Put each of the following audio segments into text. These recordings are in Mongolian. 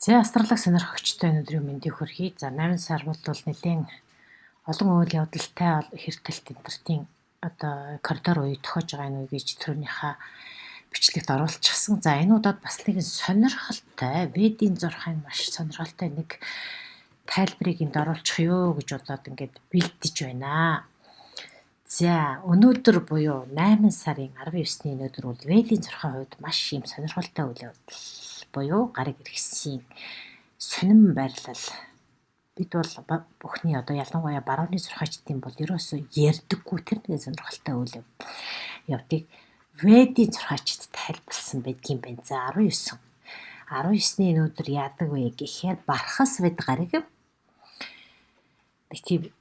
За астралог сонирхогчтой өнөөдрийн мэндийг хүргэе. За 8 сар бол нэлээд олон үйл явдалтай хэртэлт энтертийн коридор үе тохиож байгаа энэ үе гэж төрөнийхөө бичлэгт оруулчихсан. За энэ удаад бас нэгэн сонирхолтой ведийн зурхайн маш сонирхолтой нэг тайлбарыг энд оруулчих ёо гэж бодоод ингээд бэлдэж байна. За өнөөдөр буюу 8 сарын 19-ний өнөөдөр бол ведийн зурхайн хувьд маш юм сонирхолтой үйл явдал буюу гариг иргэсийн сонин байрлал. Бид бол бүхний ялангуяа барууны зурхаачдын бол ерөөсөө ярьдаггүй тэр нэг сонирхолтой үйл явдыг ведийн зурхаачд тайлбарласан байдгийн байна. За 19-ний өнөөдөр яадаг вэ гэхээр бархас вед гариг тийм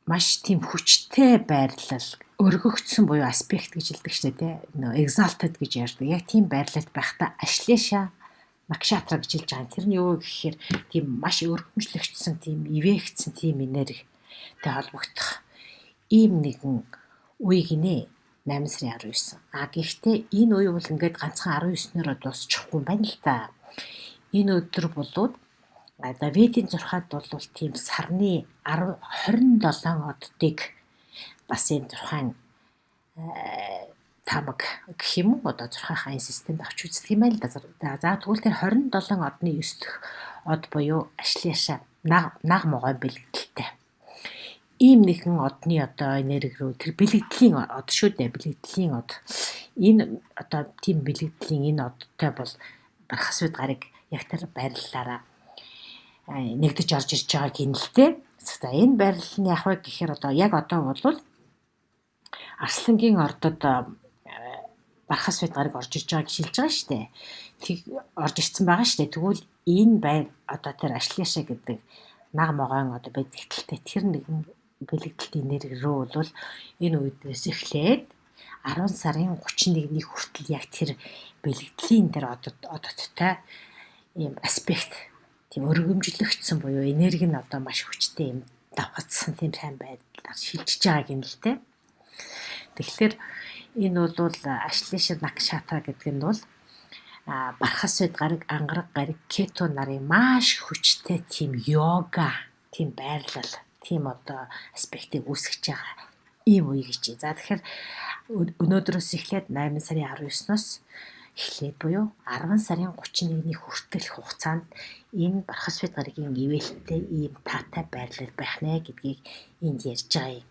маш тийм хүчтэй байрлал өргөгдсөн буюу аспект гэж хэлдэг шүү дээ. Exalted гэж ярьдаг. Яг тийм байрлалд байхдаа ашлеша накшатра гэж хэлж байгаа. Тэр нь юу гэхээр тийм маш өргөмжлөгдсөн, тийм ивээгдсэн тийм энергитэй холбогдох ийм нэгэн үе гинэ 8 сарын 19. Гэхдээ энэ үе бол ингээд ганцхан 19-ноор дуусчихгүй байна л да. Энэ өдөр болоод ведийн зурхаад бол тийм сарны 27 оддыг бас энэ зурхаан тамаг гэх юм уу зурхаахын системд авч үздэг юм байл да. За тэгвэл тэр 27 одны 9 дэх од буюу ашлиаша наг могой бэлэгдэлтэй. Ийм нэгэн одны энерги рүү тэр бэлэгдлийн од шүү дээ. Бэлэгдлийн од. Энэ тийм бэлэгдлийн энэ одтой бол бархас вед гариг яг тэр байрлалаараа нэгдэж орж ирж байгаа гинэлтэй. За энэ байрлал нь яг вэ гэхээр яг одоо бол Арслангийн ордод бархас вед гариг орж ирж байгааг шилж байгаа шүү дээ. Тэг орж ирсэн байгаа шүү дээ. Тэгвэл энэ байр тэр ашлиаша гэдэг наг могойн бэлэгдэлтэй тэр нэгэн бэлэгдэлт энерги рүү бол энэ үедээс эхлээд 10 сарын 31-ний хүртэл яг тэр бэлэгдлийн тэр ододтой ийм аспект тийм өргөмжлөгдсөн буюу энерги нь маш хүчтэй юм давхацсан тийм сайн байдлаар шилжиж байгааг юм л дээ. Тэгэхээр энэ бол ашлиша накшатра гэдэг нь бол бархас вед гариг, ангараг гариг, кето нарын маш хүчтэй тийм йога, тийм байрлал, тийм аспектыг үүсгэж байгаа ийм үе гэж. За тэгэхээр өнөөдрөөс эхлээд 8 сарын 19-ноос эхлээд буюу 10 сарын 31-ний хүртэл хугацаанд энэ бархас вед гаригийн ивэлтэй ийм таатай байрлал байх нэ гэдгийг энд ярьж байгаа юм.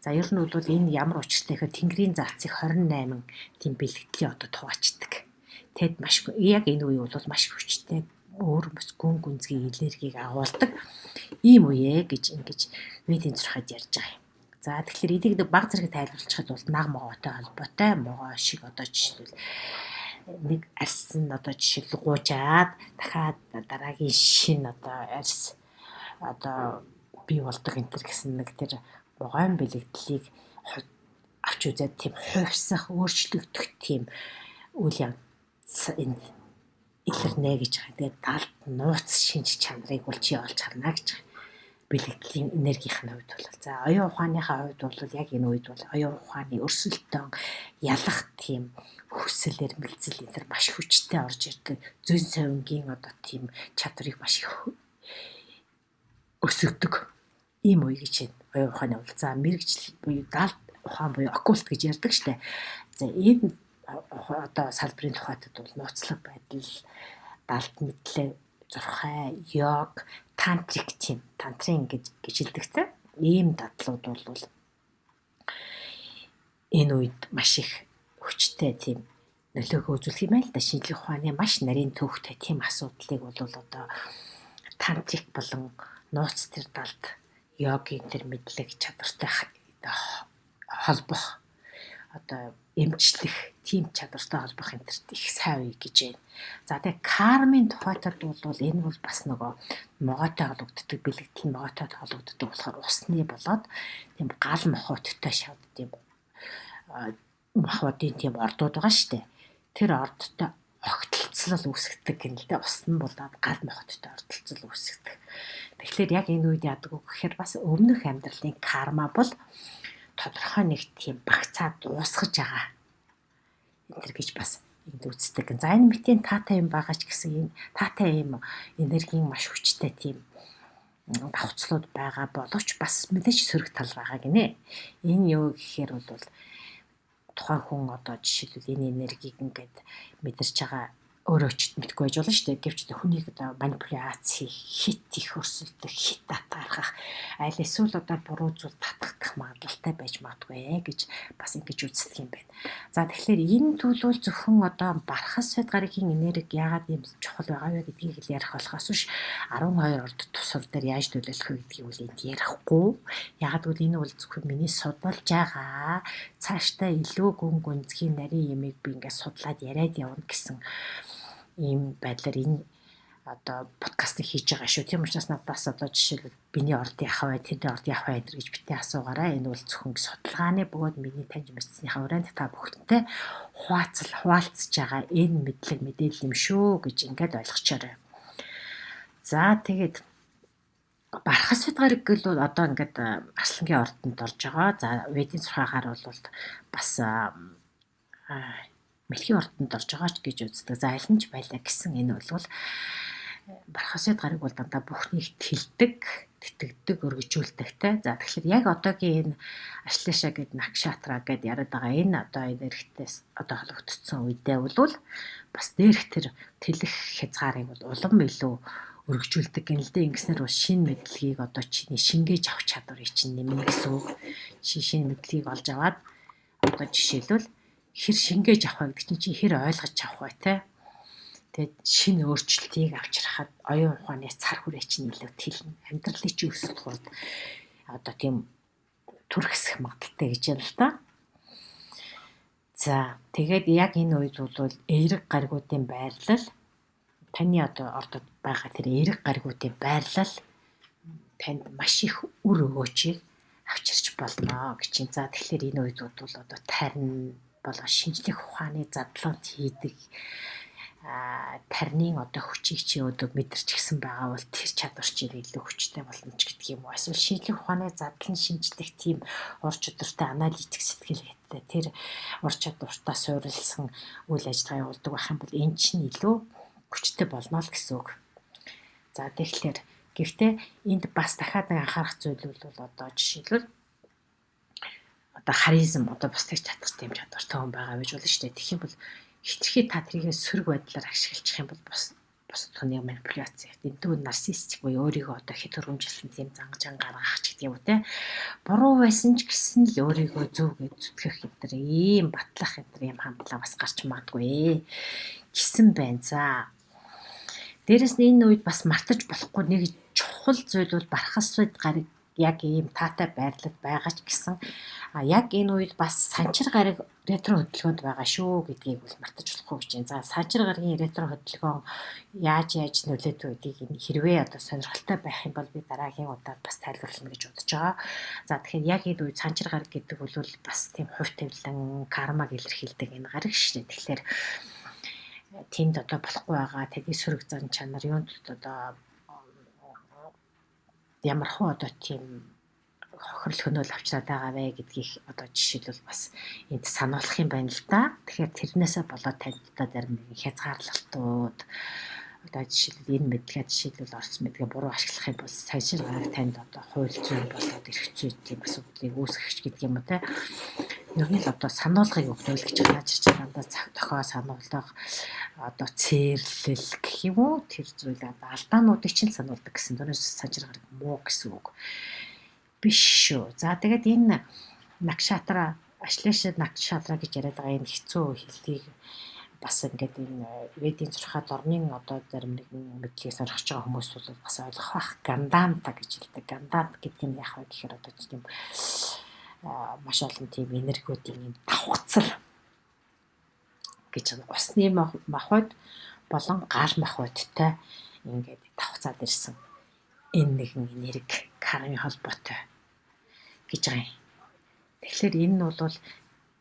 За ер нь бол энэ ямар учиртай гэхээр Тэнгэрийн заацыг 28 тийм бэлэгдлийн хуваачдаг. Тэгэд маш яг энэ үе бол маш хүчтэй өөр гүн гүнзгий энергийг агуулдаг ийм үе гэж ингэж ведийн зурхад ярьж байгаа юм. За тэгэхээр энийг баг зэрэг тайлбарлахад бол наг могойтой холбоотой могой шиг жишээлбэл нэг арс нь жишээл гуужаад дахиад дараагийн шин арс бий болдог энэ төр гэсэн нэг тэр могойн бэлэгдлийг авч үзээд тийм хувьсах, өөрчлөгдөх тийм үйл явдал энэ илэрнэ гэж байгаа. Тэгээд далд нууц шинж чанарыг бол чи олж харна гэж байгаа. Бэлэгдлийн энергийн хувьд бол. За оюун ухааныхаа хувьд бол яг энэ үед бол оюун ухааны өрсөлдөөн ялах тийм хүсэл эрмэлзэл энэ маш хүчтэй орж ирдэг. Зүйн совингийн тийм чадварыг маш их өсгдөг. Ийм үе гэж оюун ухааны хувьд. За мэрэгжил буюу далд ухаан буюу оккульт гэж ярьдаг штэ. За энэ салбарын тухайтад бол нууцлаг байдал, далд мэдлэг, зурхай, йог, тантрик тийм тантрин гэж хэлдэгтэй. Ийм дадлууд бол энэ үед маш их хүчтэй тийм нөлөөгөө үзүүлэх юм байл да. Шинжлэх ухааны маш нарийн төвхтэй тийм асуудлыг бол тантрик болон нууц тэр далд йогийн тэр мэдлэг чадвартай холбох эмчлэх тийм чадвартай холбох энтерт их сайн үе гэж байна. За тэгээ кармын тухайтад бол энэ бол бас нөгөө могойтой холбогддог, бэлэгдэл могойтой холбогддог болохоор усны болоод тийм гал мохоттой шавд тийм махбодын тийм ордууд байгаа штэ. Тэр ордтой огтлцол үүсгдэг гэнэлтэй ус нь болоод гал мохоттой ордолцол үүсгдэг. Тэгэхээр яг энэ үед яадаг вэ гэхээр бас өмнөх амьдралын карма бол тодорхой нэг тийм багцаа дуусгаж байгаа. Энтэр гэж бас энд үздэг. За энэ метийн таатай юм байгаа ч гэсэн энэ таатай юм энергийн маш хүчтэй тийм давхцлууд байгаа боловч бас мэдээж сөрөг тал байгаа гинэ. Энэ юу гэхээр бол тухайн хүн одоо жишээлбэл энэ энергийг ингээд мэдэрч байгаа өөрөө ч мэдгүй байж болно шүү дээ. Гэвч хүнийг одоо манипуляц хит их өрсөлдөх, хит татгарах, аль эсвэл одоо буруу зүйл татгах магадлалтай байж магадгүй гэж бас ингэж үздэг юм байна. За тэгэхээр энэ төлөвлөл зөвхөн одоо бархас свет гарагийн энерги яагаад юм чухал байгаа вэ гэдгийг л ярих болохоос биш 12 орд тусал дээр яаж төлөвлөх вэ гэдгийг үл энд ярихгүй. Яагаад гэвэл энэ бол зөвхөн миний судалж байгаа цаашдаа илүү гүн гүнзгий нарийн ямиг би ингээд судлаад яриад явна гэсэн ийм байдлаар энэ одоо подкастыг хийж байгаа шүү. Тийм учраас надаас одоо жишээлбэл биний ордын ахвай, тэдний ордын ахвай гэж битгий асуугаарай. Энэ бол зөвхөн судалгааны бөгөөд миний таньж мэдсэнийхээ уранд та бүхэндээ хуваалцж байгаа энэ мэдлэг мэдээлэл юм шүү гэж ингээд ойлгочоорой. За тэгээд бархас свет гараг бол одоо ингээд арслангийн ордонд орж байгаа. За ведийн сурхаагаар бол бас мэлхийн ордонд орж байгаа ч гэж үздэг. За аль нь ч байлаа гэсэн энэ бол бархас свет гараг бол дандаа бүхнийг тэлдэг, тэтгэдэг, өргөжүүлдэгтэй. За тэгэхээр яг одоогийн энэ ашлиша гэдэг накшатра гэдээ яриад байгаа энэ одоо энергитээс одоо холбогдсон үедээ бол бас дээрх тэр тэлэх хязгаарыг бол улам илүү өргөжүүлдэг гэн л дээ. Ингэснээр бол шинэ мэдлэгийг одоо чиний шингээж авах чадварыг чинь нэмнэ гэсэн үг. Шинэ мэдлэгийг олж аваад одоо жишээлбэл хэр шингээж авах гэдэг чинь хэр ойлгож авах бай те. Тэгээд шинэ өөрчлөлтийг авчрахад оюун ухааны цар хүрээ чинь илүү тэлнэ. Амьдралын чинь өсөлт хурд одоо тийм түр хэсэх магадaltaй гэж байна л да. За тэгээд яг энэ үед бол эерэг гаригуудын байрлал таны одоо ордод байгаа тэр эерэг гаригуудын байрлал танд маш их үр өгөөчийг авчирч болно гэж чинь. За тэгэхээр энэ үед бол одоо тарин болоо шинжлэх ухааны задлант хийдэг тарнын одоо хүчийг чи өдөг мэдэрч гисэн байгаа бол тэр чадвар чинь илүү хүчтэй болно ч гэдэг юм уу. Эсвэл шинжлэх ухааны задлан шинжлэх тийм ур чадвартай аналитик сэтгэл хэвтэй тэр ур чадвартаа суурилсан үйл ажиллагаа явуулдаг байх юм бол энэ чинь илүү хүчтэй болно л гэсэн үг. За тэгэхээр гэхдээ энд бас дахиад нэг анхаарах зүйл бол одоо жишээлбэл одоо харизм одоо бусдыг чадах тийм чадвартай хүн байгаа байж болно шүү дээ. Тэгэх юм бол хитрхи та тэрийг сөрөг байдлаар ашиглах юм бол бус хүний манипуляц. Эндүү нарциссик буюу өөрийгөө одоо хэд хөргөмжилсэн тийм зангажан гаргах ч гэдэг юм уу те. Буруу байсан ч гэсэн л өөрийгөө зөв гэж зүтгэх юм тэр ийм батлах юм тэр ийм хандлага бас гарч магадгүй гэсэн байна. За дээрэс нь энэ үед бас мартаж болохгүй нэг чухал зүйл бол бархас свет гараг яг ийм таатай байрлал байгаа ч гэсэн яг энэ үед бас санчир гараг ретро хөдөлгөөнд байгаа шүү гэдгийг бол мартаж болохгүй гэж байна. За санчир гарагийн ретро хөдөлгөөн яаж нөлөөд байдгийг энэ хэрвээ одоо сонирхолтой байх юм бол би дараагийн удаад бас тайлбарлана гэж бодож байгаа. За тэгэхээр яг энэ үед санчир гараг гэдэг бол бас тийм хувь тавилан кармаг илэрхийлдэг энэ гараг шүү дээ. Тэгэхээр тэнд одоо болохгүй байгаа тэдний сөрөг зан чанар юунд одоо ямар хөө одоо тийм хохирол хөнөөл авчраад байгаа вэ гэдгийг одоо жишээлбэл бас энд сануулах юм байна л да. Тэгэхээр тэрнээсээ болоод танд одоо зарим нэгэн хязгаарлалтууд одоо жишээлбэл энэ мэдлэгээ жишээлбэл орц мэдлэгээ буруу ашиглах юм бол саншир гараг танд одоо хууль зүйн болоод ирэх зүй тийм асуудлыг үүсгэх гэдэг юм уу те. Ер нь л одоо сануулгыг өгдөөл гэж хааж ирж байгаа цаг тохио сануулга одоо цээрлэл гэх юм уу тэр зүйл алдаануудыг чинь сануулдаг гэсэн төрөөс санжир гараг муу гэсэн үг биш шүү. За тэгээд энэ накшатра ашлиша накшатра гэж яриад байгаа энэ хэцүү хэллэгийг бас ингээд энэ ведийн зурхад орны одоо зарим нэгэн мэдлэгийг сорхож байгаа хүмүүс бол бас ойлгох бах. Ганданта гэж хэлдэг. Гандант гэдэг нь яах вэ гэхээр одоо тийм маш олон тийм энергиудын давхцал гэж усны махбод болон гал махбодтой ингээд давхцаад ирсэн энэ нэгэн энерги кармын холбоотой гэж байгаа юм. Тэгэхээр энэ нь бол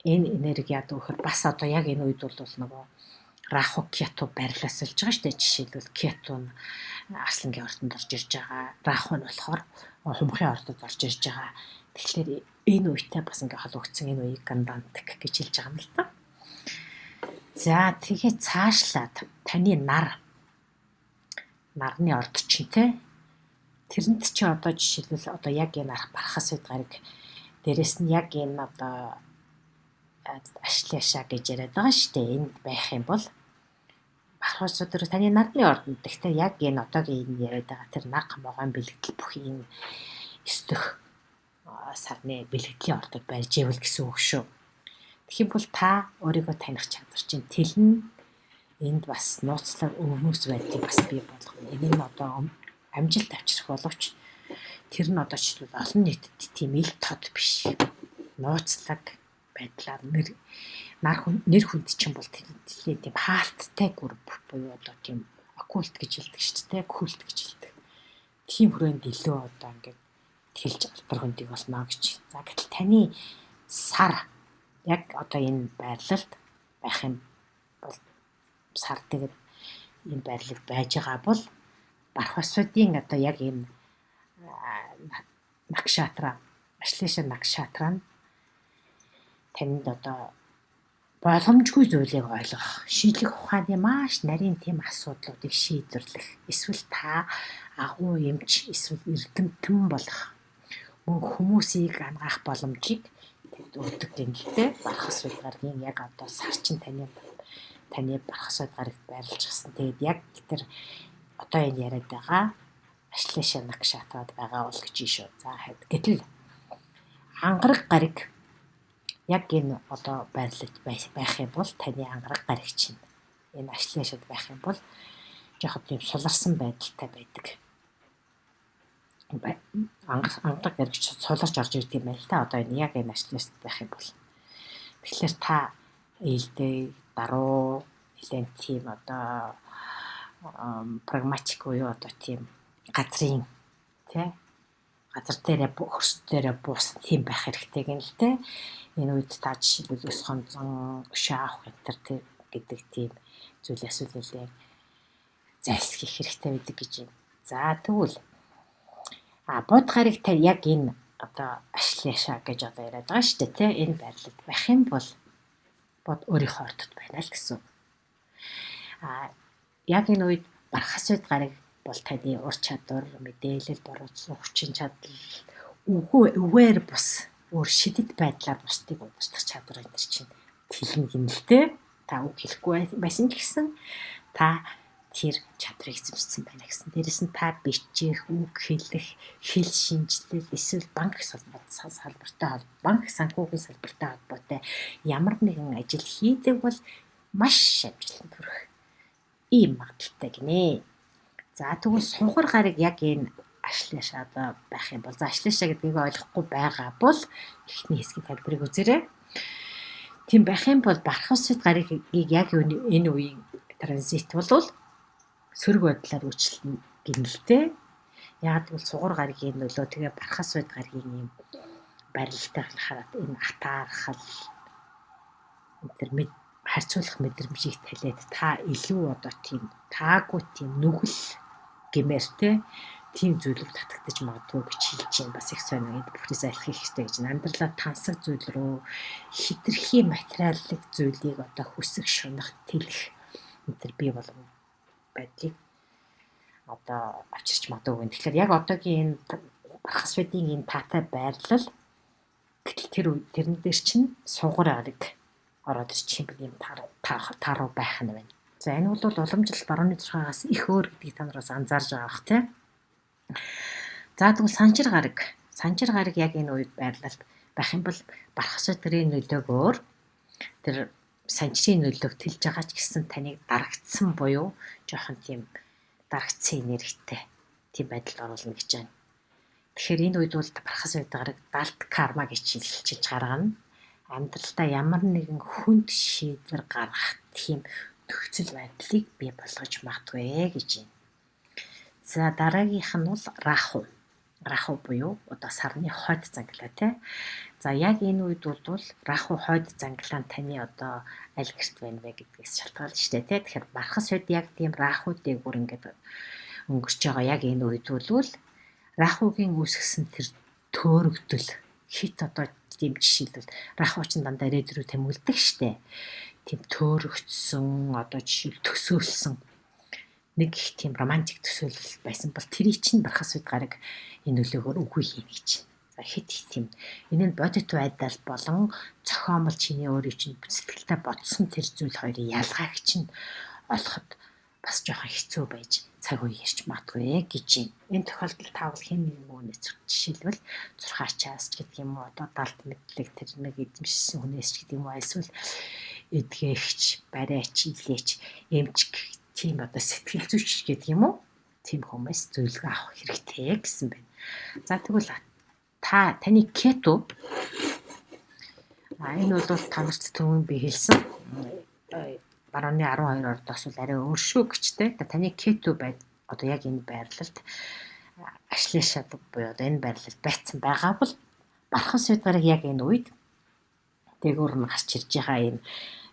энэ энерги яд өгөхөр бас одоо яг энэ үед бол нөгөө раху кету байрлаасалж байгаа шүү дээ. Жишээлбэл кету нь арслангийн ордонд орж ирж байгаа. Раху нь болохоор хумхын ордод орж ирж байгаа. Тэгэхээр энэ үетэй бас ингээ холбогдсон энэ үеийг гандантик гэж хэлж байгаа юм л та. За тэгээ цаашлаад таны нарны орд чинь те тэрэнд чи одоо жишээлбэл одоо яг энэ барахаас үед гараг дээрэс нь яг энэ одоо ашляшаа гэж яриад байгаа шүү дээ. Энд байх юм бол барахаас өдөр таны нарны ордонд гэхдээ яг энэ одоогийн энэ яриад байгаа тэр нар могоон бэлэгдэл бүх энэ 9 дэх сарны бэлэгдлийн ордод барьж ивэл гэсэн үг шүү. Тэгэх бол та өөрийгөө таних чадвар чинь тэлнэ. Энд бас нууцлаг өвмөс байдлыг бас бий болгох. Энэ нь одоо амжилт авчрах боловч тэр нь одоо ч олон нийтэд тийм ил тод биш. Нууцлаг байдлаар нэр хүнд чинь бол тийм хаалттай групп буюу одоо тийм оккульт гэж хэлдэг шүү дээ. Культ гэж хэлдэг. Тийм хүрээнд илүү одоо ингээд тэлж алтар хөндийг болно гэж. За гэтэл таны сар яг одоо энэ байрлалд байх юм бол сар тэгээд энэ байрлалд байж байгаа бол бархасуудын одоо яг энэ накшатра ашлиша накшатра нь танд одоо боломжгүй зүйлийг ойлгох, шийдлэх ухааны маш нарийн тийм асуудлуудыг шийдвэрлэх, эсвэл та агуу эмч, эсвэл эрдэмтэн болох мөн хүмүүсийг ангаах боломжийг тэд өгдөг юм л дээ. Бархас үед гаргийн яг одоо сар чинь таны бархас үед гарагт байрлуулчихсан. Тэгээд яг тэр одоо энэ яриад байгаа ашлиша накшатрад байгаа бол гэж шүү. За гэтэл ангараг гариг яг энэ одоо байрлалд байх юм бол таны ангараг гариг чинь энэ ашлишад байх юм бол жоохон тийм суларсан байдалтай байдаг. Ангараг гариг суларч орж ирдэг юм байна л та. Одоо энэ яг энэ ашлишад байх юм бол тэгэхээр та ээлдээ даруу нэлээд тийм одоо прагматик буюу одоо тийм газрын тий газар дээрээ хөрс дээрээ буусан тийм байх хэрэгтэй гэнэ л те. Энэ үед та жишээлбэл өс хонцон өшөө авах энэ гэдэг тийм зүйлээс үлээлээ зайлсхийх хэрэгтэй байдаг гэж юм. За тэгвэл бод гарыг та яг энэ одоо ашлишаа гэж одоо яриад байгаа шүү дээ те. Энэ байрлалд байх юм бол бод өөрийнхөө ордод байна л гэсэн. Яг энэ үед бархас үед гарыг бол таны ур чадвар, мэдээлэл, боруулсан хүчин чадал, үгээр бус, өөр шидэд байдлаар бусдыг устгах чадвар энэ чинь тэлнэ гинэлтэй. Та үг хэлэхгүй байсан ч гэсэн та тэр чадрыг эзэмшсэн байна гэсэн. Дээрэс нь та бичих, үг хэлэх, хэл шинжилэл, эсвэл банк салбартай банк санхүүгийн салбартай холбоотой ямар нэгэн ажил хийдэг бол маш амжилтанд хүрэх ийм магадaltaй гинэ. За тэгвэл сугар гарыг яг энэ ашлишаа одоо байх юм бол за ашлишаа гэдгийг ойлгохгүй байгаа бол эхний хэсгийн тайлбарыг үзээрэй. Тийм байх юм бол бархас үед гарыг яг энэ үеийн транзит болвол сөрөг байдлаар үйлчлэнэ гинэлтэй. Яг тэгвэл сугар гаригийн нөлөө тэгээ бархас үед гаригийн юм барилттай хараад энэ атаархал энэ харьцуулах мэдрэмжийг талиад та илүү одоо тийм таагүй тийм нүгэл гэмээр тийм зүйлүүд татагдаж магадгүй гэж хэлж байна. Бас их сонир энд бүхний зайлхих хэрэгтэй гэж амьдралаа тансаг зүйл рүү хитрхи материаллык зүйлийг одоо хүсэх, шунах, тэлэх энэ бий болгоно байдлыг одоо авчирч магадгүй. Тэгэхээр яг одоогийн энэ бархас үеийн энэ таатай байрлал гэтэл тэрэн дээр чинь сугар гараг ороод ирчих юм тааруу байх нь байна. За энэ бол уламжлалт барууны царгаас их өөр гэдгийг та нараас анзаарж байгаа бах тийм. За тэгвэл санчир гараг яг энэ үед байрлалд байх юм бол бархас өдрийн нөлөөгөөр тэр санчирын нөлөөг тэлж байгаа ч гэсэн таныг дарагдсан буюу жоохон тийм дарагдсан энергитэй тийм байдалд оруулна гэж байна. Тэгэхээр энэ үед бол бархас үед гараг далд карма гэж хэлж гаргана. Амьдралдаа ямар нэгэн хүнд шийдвэр гаргах тийм нөхцөл байдлыг бий болгож магадгүй гэж байна. За дараагийнх нь бол раху. Раху буюу одоо сарны хойд зангалаа тий. За яг энэ үед бол раху хойд зангалаа таны одоо аль гэрт байна вэ гэдгээс шалтгаалж штэ тий. Тэгэхээр бархас үед яг тийм раху дээгүүр ингээд өнгөрч байгаа яг энэ үед бол рахугийн үүсгэсэн тэр төөрөгдөл хит одоо тийм жишээлбэл раху ч дандаа ирээд рүү тэмүүлдэг штэ. тийм төөрөгдсөн одоо жишээл төсөөлсөн нэг их тийм романтик төсөөлөл байсан бол тэрий чинь бархас үед гараг энэ нөлөөгөөр үгүй хийнэ гэж. За хэд их тийм энэ нь бодит байдал болон зохиомол чиний өөрийн чинь сэтгэлдээ бодсон тэр зүйл хоёрын ялгааг чинь олоход бас жоохон хэцүү байж цаг үе ярьж магадгүй гэж байна. Энэ тохиолдолд таавал хэн нэгэн хүнээс жишээлбэл зурхаачаас ч гэдэг юм уу одоо далд мэдлэг тэр нэг эзэмшсэн хүнээс ч гэдэг юм уу эсвэл эдгээрч, барайч, илээч, эмч тийм одоо сэтгэл зүйч гэдэг юм уу? Тийм хүмүүс зөвлөгөө авах хэрэгтэй гэсэн байна. За тэгвэл таны кето энэ бол та нарт түрүүн би хэлсэн барууны 12 ордоос бол арай өөр шүү гэжтэй. Таны кето одоо яг энэ байрлалд ашлишаад буюу одоо энэ байрлалд байцсан байгаа бол бархас үед гараг яг энэ үед дээгүүр нь гарч ирж байгаа энэ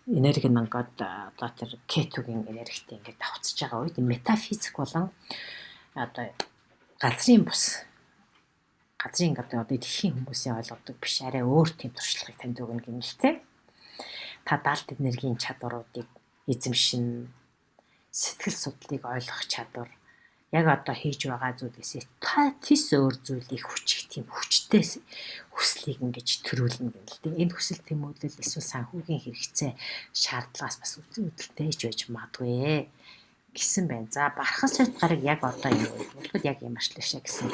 энерги нангад одоо тэр кетогийн энергитэй ингээд давцж байгаа үед метафизик болон одоо газрын бус газрын одоо дэлхийн хүмүүсийн ойлгодог биш арай өөр тийм туршлагыг танд өгнө гэнэлтэй. Та далд энергийн чадваруудыг эзэмшин сэтгэл судлыг ойлгох чадвар яг одоо хийж байгаа зүйлээсээ та тис өөр зүйлийг хүчих тийм хүчтэй хүслийг ингэж төрүүлнэ гэнэлтэй. Энэ хүсэл тэмүүлэл эсвэл санхүүгийн хэрэгцээ шаардлагаас бас үүдэлтэй байж магадгүй гэсэн байна. За бархас үед гараг яг одоо юу болоод яг юм ашлашаа гэсэн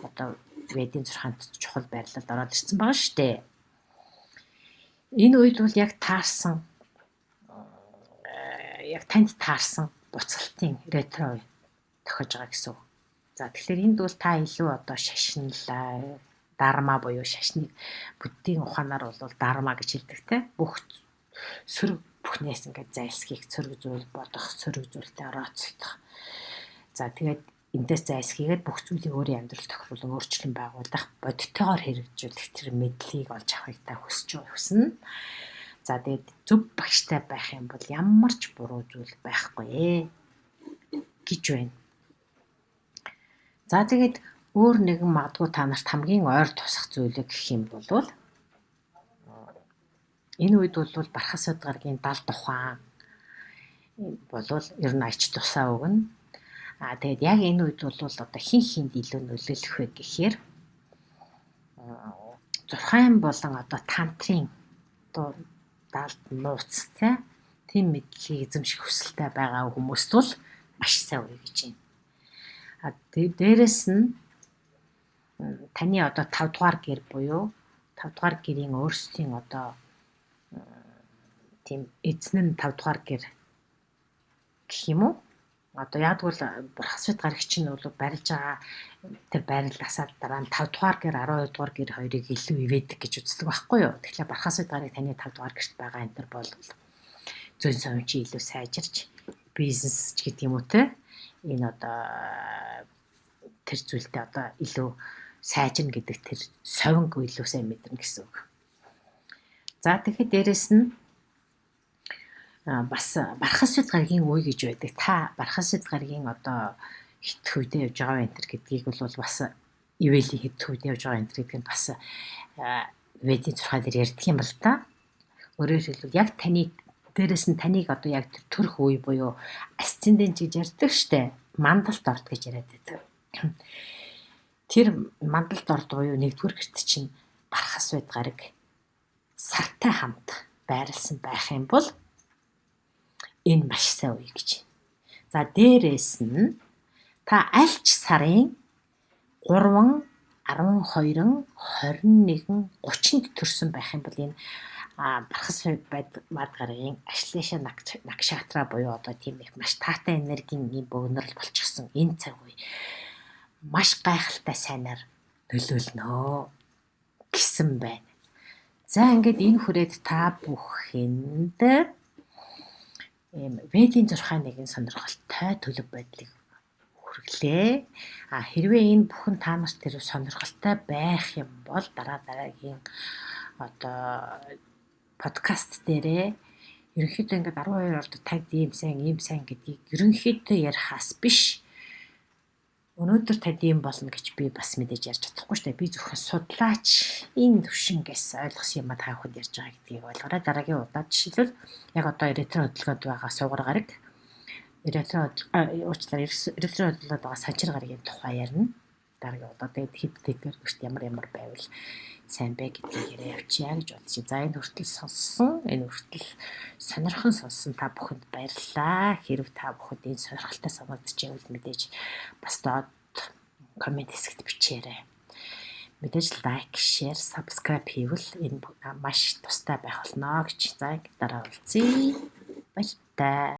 одоо ведийн 6-нд чухал байрлалд ороод ирсэн байгаа шүү дээ. Энэ үед бол яг таарсан яг танд таарсан буцалтын ретро тохиож байгаа гэсэн. За тэгэхээр энд бол та илүү одоо шашинлаа дарма буюу шашныг буддийн ухаанаар бол дарма гэж хэлдэг те. Бүх сөрөг бүхнээс ингээд зайлсхийх, сөрөг зүйл бодох, сөрөг зүйлтэй орооцох. За тэгээд эндээс зайлсхийгээд бүх зүйлийг өөрийн амьдралд тохируулан өөрчлөн байгуулах, бодиттойгоор хэрэгжүүлэх тэр мэдлийг олж авахыг та хүснэ. За тэгээд зөв багштай байх юм бол ямар ч буруу зүйл байхгүй гэж байна. За тэгээд өөр нэгэн магадгүй та нарт хамгийн ойр тусах зүйлэг гэх юм бол энэ үед бол бархас үед гаргийн дал тухайн болвол ер нь ач тусаа өгнө. Тэгээд яг энэ үед бол одоо хин хинд илүү нөлөөлөх вэ гэхээр зурхайн болон одоо тантрын одоо далд нууц тийм мэдлийг эзэмших хүсэлтэй байгаа хүмүүст бол маш сайн үе гэж байна. Дээрээс нь таны одоо 5 дугаар гэр буюу 5 дугаар гэрийн өөрсдийн одоо тийм эзэн нь 5 дугаар гэр гэх юм уу? Одоо яадгүй бархас үед гарагч нь бол барилж байгаа тэр байрлалаасаа дараа нь 5 дугаар гэр 12 дугаар гэр хоёрыг илүү ивэдэг гэж үздэг байхгүй юу? Тэгэхээр бархас үед гараг таны 5 дугаар гэрт байгаа энэ төр бол зөн совин чи илүү сайжирч бизнес ч гэдэг юм уу те энэ одоо тэр зүйлтэй одоо илүү сайжирна гэдэг тэр совинг илүү сайн мэдэрнэ гэсэн үг. За тэгэхээр дээрэс нь бас бархас үед гаргийн үе гэж байдаг. Та бархас үед гаргийн одоо хит хүйдээ явж байгаа энэ төр гэдгийг бол бас ивэлийн хит хүйдээ явж байгаа энэ төр гэдгийг бас ведийн 6 дээр ярьдаг юм л да. Өөрөөр хэлбэл яг таны дээрэс нь таныг одоо яг тэр төрх үе буюу асцендент гэж ярьдаг штэ. Мандалт орд гэж яриад байдаг. Тэр мандалт орд буюу 1-р гэрт чинь бархас үед гараг сартай хамт байрлсан байх юм бол энэ маш сайн үе гэж. За дээрээс нь та аль ч сарын 3, 12, 21, 30-нд төрсэн байх юм бол энэ бархас мад гарагийн ашлишаа накшатра буюу одоо тийм их маш таатай энергийн богинорл болчихсон энэ цаг үе маш гайхалтай сайнаар нөлөөлнө гэсэн байна. За ингээд энэ хүрээд та бүхэнд ведийн 6 нэгэн сонирхолтой төлөв байдлыг хүргэлээ. Хэрвээ энэ бүхэн та нарт тэр сонирхолтой байх юм бол дараагийн одоо подкаст дээрээ ерөнхийдөө ингээд 12 орд тагд ийм сайн гэдгийг ерөнхийдөө ярихаас биш Өнөөдөр танд юм болно гэж би бас мэдээж ярьж чадахгүй шүү дээ. Би зөвхөн судлаач энэ төвшингээс ойлгосон юм та бүхэнд ярьж байгаа гэдгийг ойлгоорой. Дараагийн удаад жишээлбэл яг одоо эритре хөдөлгөөнд байгаа сугар гараг уучлаарай эритре хөдөлгөөнд байгаа санчир гарагийн тухай ярина. Дараагийн удаа тэгээд хэд тэтгэр гүшт ямар байвал сайн бэ гэдгийг яриа явуулъя гэж бодчих. За энэ хүртэл сонссон, энэ хүртэл сонирхон сонссон та бүхэнд баярлалаа. Хэрв та бүхэнд энэ сонирхолтой санагдчихвэл мэдээж бас доод коммент хэсэгт бичээрэй. Мэдээж лайк, шеэр, subscribe хийвэл энэ маш тустай байх болно гэж. За дараа уулзъя. Баяртай.